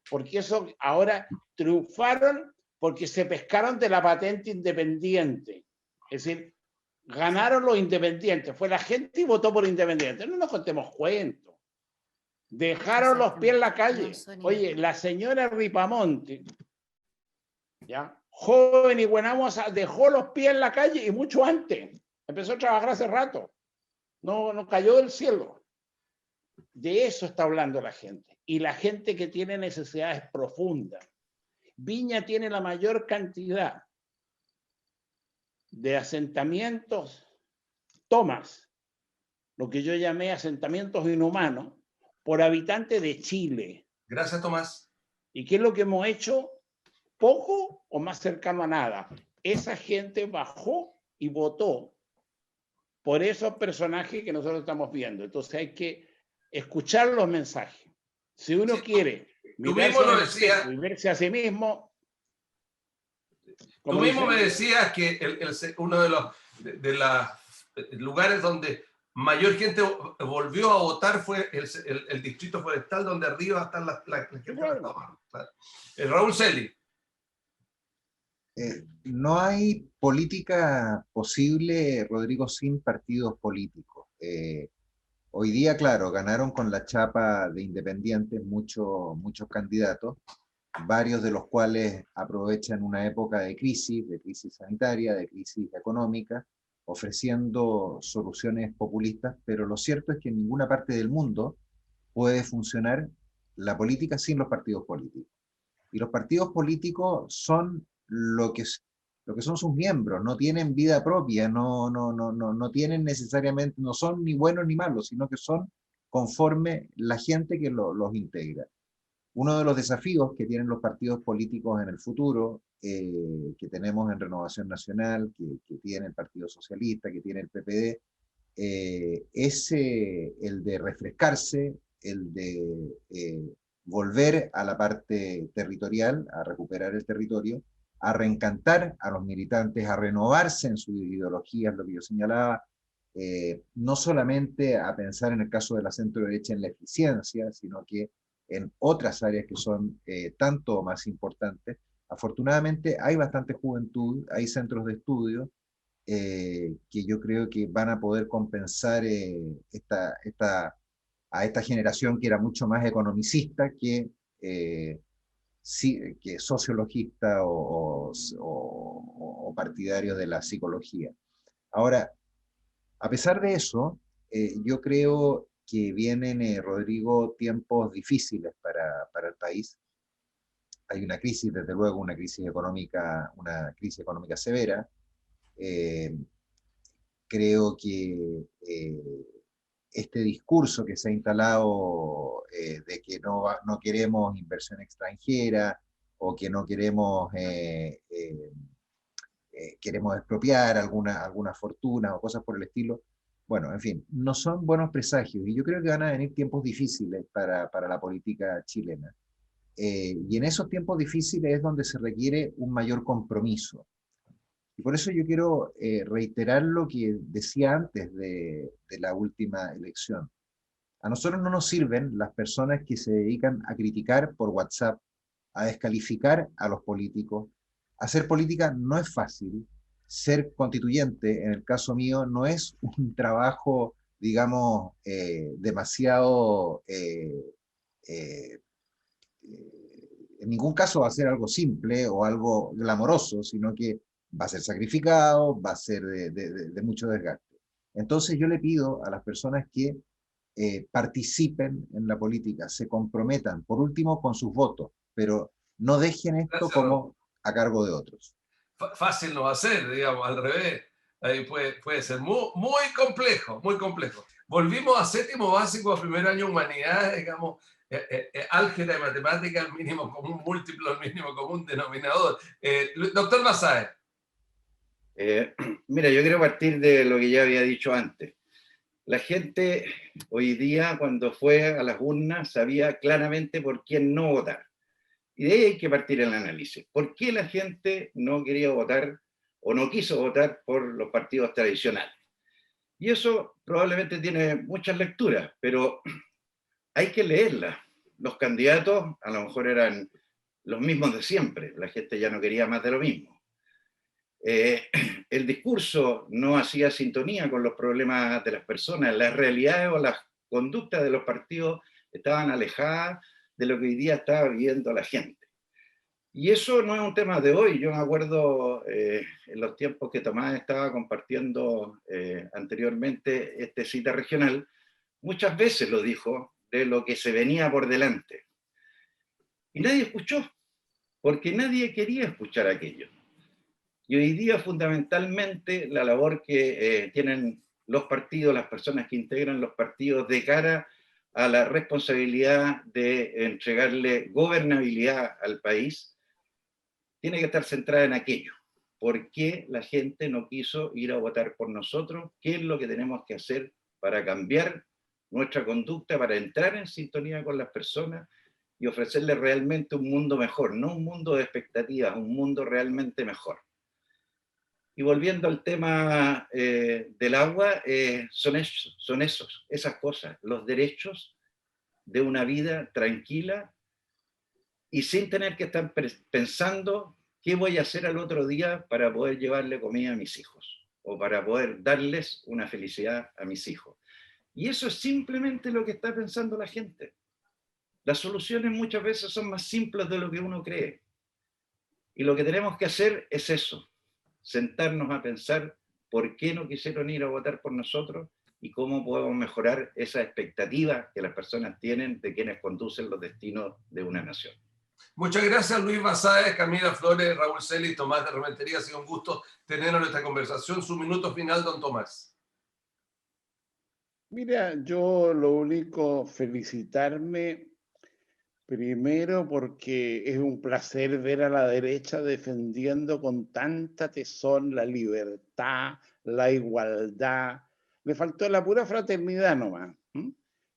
porque eso ahora triunfaron porque se pescaron de la patente independiente. Es decir, ganaron los independientes. Fue la gente y votó por independientes. No nos contemos cuentos. Dejaron los pies en la calle. Oye, la señora Ripamonte, ¿ya? Joven y buena moza, dejó los pies en la calle y mucho antes. Empezó a trabajar hace rato. No cayó del cielo. De eso está hablando la gente. Y la gente que tiene necesidades profundas. Viña tiene la mayor cantidad de asentamientos, tomas, lo que yo llamé asentamientos inhumanos, por habitante de Chile. Gracias, Tomás. ¿Y qué es lo que hemos hecho? Poco o más cercano a nada. Esa gente bajó y votó por esos personajes que nosotros estamos viendo. Entonces hay que escuchar los mensajes. Si uno quiere mirarse y verse a sí mismo. Tú mismo me decías que uno de los lugares donde mayor gente volvió a votar fue el distrito forestal, donde arriba están la gente. Claro. Raúl Celi. No hay política posible, Rodrigo, sin partidos políticos. Hoy día, claro, ganaron con la chapa de independientes muchos candidatos, varios de los cuales aprovechan una época de crisis sanitaria, de crisis económica, ofreciendo soluciones populistas, pero lo cierto es que en ninguna parte del mundo puede funcionar la política sin los partidos políticos. Y los partidos políticos son lo que son sus miembros, no tienen vida propia, no tienen necesariamente, no son ni buenos ni malos, sino que son conforme la gente que los integra. Uno de los desafíos que tienen los partidos políticos en el futuro, que tenemos en Renovación Nacional, que tiene el Partido Socialista, que tiene el PPD, es el de refrescarse, el de volver a la parte territorial, a recuperar el territorio, a reencantar a los militantes, a renovarse en sus ideologías, lo que yo señalaba, no solamente a pensar en el caso de la centro-derecha en la eficiencia, sino que en otras áreas que son tanto más importantes. Afortunadamente hay bastante juventud, hay centros de estudio que yo creo que van a poder compensar a esta generación que era mucho más economicista que sociologista o partidario de la psicología. Ahora, a pesar de eso, yo creo que vienen, Rodrigo, tiempos difíciles para el país. Hay una crisis, desde luego, una crisis económica severa. Creo que este discurso que se ha instalado de que no queremos inversión extranjera o que no queremos expropiar alguna fortuna o cosas por el estilo, bueno, en fin, no son buenos presagios y yo creo que van a venir tiempos difíciles para la política chilena. Y en esos tiempos difíciles es donde se requiere un mayor compromiso. Y por eso yo quiero reiterar lo que decía antes de la última elección. A nosotros no nos sirven las personas que se dedican a criticar por WhatsApp, a descalificar a los políticos. Hacer política no es fácil. Ser constituyente, en el caso mío, no es un trabajo, digamos, demasiado... en ningún caso va a ser algo simple o algo glamoroso, sino que va a ser sacrificado, va a ser de mucho desgaste. Entonces yo le pido a las personas que participen en la política, se comprometan, por último con sus votos, pero no dejen esto como a cargo de otros. Fácil no va a ser, digamos, al revés. Ahí puede ser muy complejo, muy complejo. volvimos a séptimo básico, a primer año humanidades, digamos, álgebra y matemáticas, mínimo común múltiplo, el mínimo común denominador. Doctor Basáez. Mira, yo quiero partir de lo que ya había dicho antes. La gente hoy día, cuando fue a las urnas, sabía claramente por quién no votar. Y de ahí hay que partir el análisis. ¿Por qué la gente no quería votar o no quiso votar por los partidos tradicionales? Y eso probablemente tiene muchas lecturas, pero hay que leerlas. Los candidatos a lo mejor eran los mismos de siempre. La gente ya no quería más de lo mismo. El discurso no hacía sintonía con los problemas de las personas. Las realidades o las conductas de los partidos estaban alejadas de lo que hoy día estaba viviendo la gente. Y eso no es un tema de hoy. Yo me acuerdo en los tiempos que Tomás estaba compartiendo anteriormente este Cita Regional, muchas veces lo dijo, de lo que se venía por delante. Y nadie escuchó, porque nadie quería escuchar aquello. Y hoy día fundamentalmente la labor que tienen los partidos, las personas que integran los partidos de cara a la responsabilidad de entregarle gobernabilidad al país, tiene que estar centrada en aquello. ¿Por qué la gente no quiso ir a votar por nosotros? ¿Qué es lo que tenemos que hacer para cambiar nuestra conducta, para entrar en sintonía con las personas y ofrecerles realmente un mundo mejor? No un mundo de expectativas, un mundo realmente mejor. Y volviendo al tema del agua, son esas cosas, los derechos de una vida tranquila y sin tener que estar pensando qué voy a hacer al otro día para poder llevarle comida a mis hijos o para poder darles una felicidad a mis hijos. Y eso es simplemente lo que está pensando la gente. Las soluciones muchas veces son más simples de lo que uno cree. Y lo que tenemos que hacer es eso, sentarnos a pensar por qué no quisieron ir a votar por nosotros y cómo podemos mejorar esa expectativa que las personas tienen de quienes conducen los destinos de una nación. Muchas gracias, Luis Basáez, Camila Flores, Raúl Celis, Tomás de Rementería. Ha sido un gusto tener en esta conversación. Su minuto final, don Tomás. Mira, yo lo único, felicitarme primero porque es un placer ver a la derecha defendiendo con tanta tesón la libertad, la igualdad. Le faltó la pura fraternidad nomás.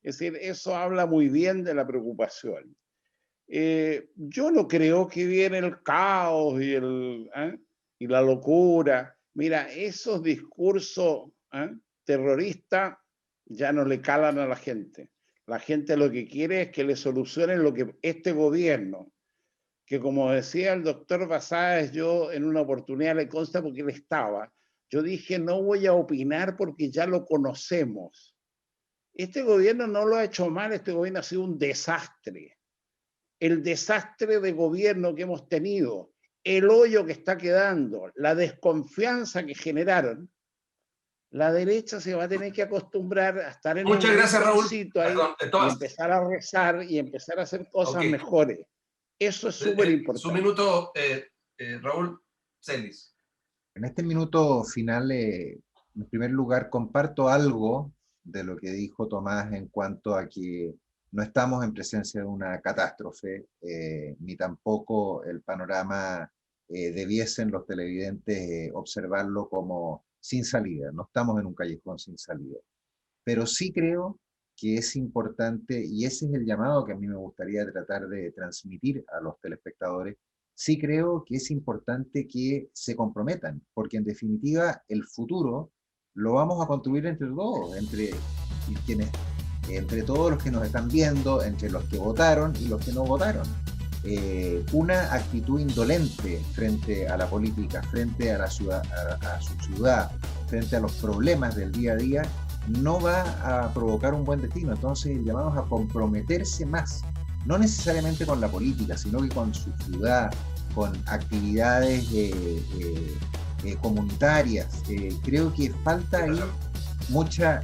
Es decir, eso habla muy bien de la preocupación. Yo no creo que viene el caos y la locura. Mira, esos discursos terroristas ya no le calan a la gente. La gente lo que quiere es que le solucionen lo que este gobierno, que como decía el doctor Basáez, yo en una oportunidad le consta porque él estaba, yo dije no voy a opinar porque ya lo conocemos. Este gobierno no lo ha hecho mal, este gobierno ha sido un desastre. El desastre de gobierno que hemos tenido, el hoyo que está quedando, la desconfianza que generaron, la derecha se va a tener que acostumbrar a estar en Muchas gracias, Raúl. Ahí y empezar a rezar y empezar a hacer cosas mejores. Eso es súper importante. Su minuto, Raúl Celis. En este minuto final, en primer lugar, comparto algo de lo que dijo Tomás en cuanto a que no estamos en presencia de una catástrofe, ni tampoco el panorama debiesen los televidentes observarlo como sin salida. No estamos en un callejón sin salida. Pero sí creo que es importante, y ese es el llamado que a mí me gustaría tratar de transmitir a los telespectadores, sí creo que es importante que se comprometan, porque en definitiva el futuro lo vamos a construir entre todos, entre todos los que nos están viendo, entre los que votaron y los que no votaron. Una actitud indolente frente a la política, frente a la ciudad, a su ciudad, frente a los problemas del día a día, no va a provocar un buen destino. Entonces llamamos a comprometerse más, no necesariamente con la política, sino que con su ciudad, con actividades comunitarias. Creo que falta ahí mucha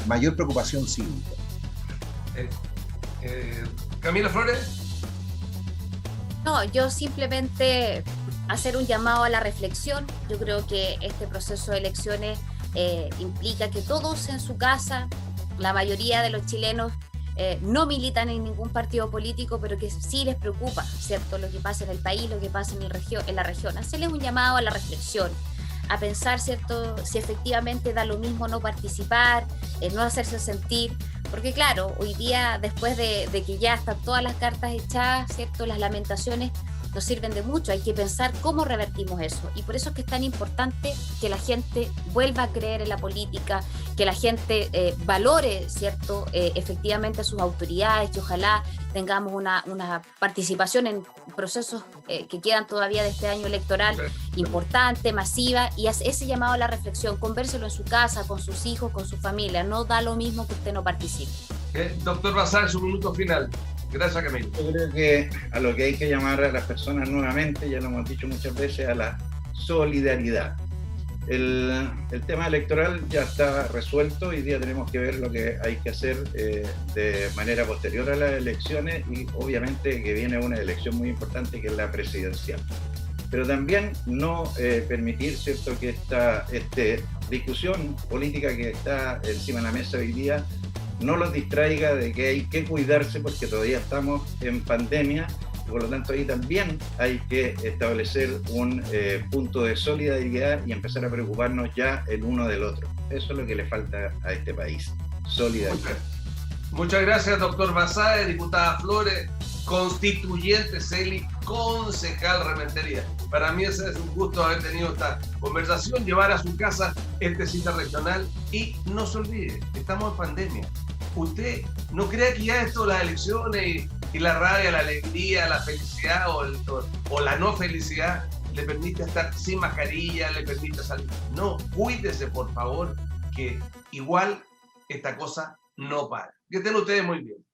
mayor preocupación cívica. Camila Flores. No, yo simplemente hacer un llamado a la reflexión. Yo creo que este proceso de elecciones implica que todos en su casa, la mayoría de los chilenos no militan en ningún partido político, pero que sí les preocupa, ¿cierto?, lo que pasa en el país, lo que pasa en la región. Hacerles un llamado a la reflexión, a pensar, ¿cierto?, si efectivamente da lo mismo no participar, no hacerse sentir, porque claro, hoy día, después de que ya están todas las cartas echadas, ¿cierto?, las lamentaciones nos sirven de mucho. Hay que pensar cómo revertimos eso, y por eso es que es tan importante que la gente vuelva a creer en la política, que la gente valore, ¿cierto?, efectivamente a sus autoridades, que ojalá tengamos una participación en procesos que quedan todavía de este año electoral importante, masiva, y ese llamado a la reflexión, convérselo en su casa, con sus hijos, con su familia. No da lo mismo que usted no participe. Doctor Basadre, su minuto final. Gracias, Camilo. Yo creo que a lo que hay que llamar a las personas nuevamente, ya lo hemos dicho muchas veces, a la solidaridad. El tema electoral ya está resuelto. Hoy día tenemos que ver lo que hay que hacer de manera posterior a las elecciones, y obviamente que viene una elección muy importante, que es la presidencial. Pero también no permitir, ¿cierto?, que esta discusión política que está encima de la mesa hoy día no los distraiga de que hay que cuidarse, porque todavía estamos en pandemia, y por lo tanto ahí también hay que establecer un punto de solidaridad y empezar a preocuparnos ya el uno del otro. Eso es lo que le falta a este país, solidaridad. Muchas gracias, doctor Basadre, diputada Flores, constituyente Celi, concejal Rementería. Para mí ese es un gusto haber tenido esta conversación, llevar a su casa este cita regional, y no se olvide, estamos en pandemia. Usted no crea que ya esto, las elecciones y la rabia, la alegría, la felicidad o la no felicidad le permite estar sin mascarilla, le permite salir. No, cuídese por favor, que igual esta cosa no para. Que estén ustedes muy bien.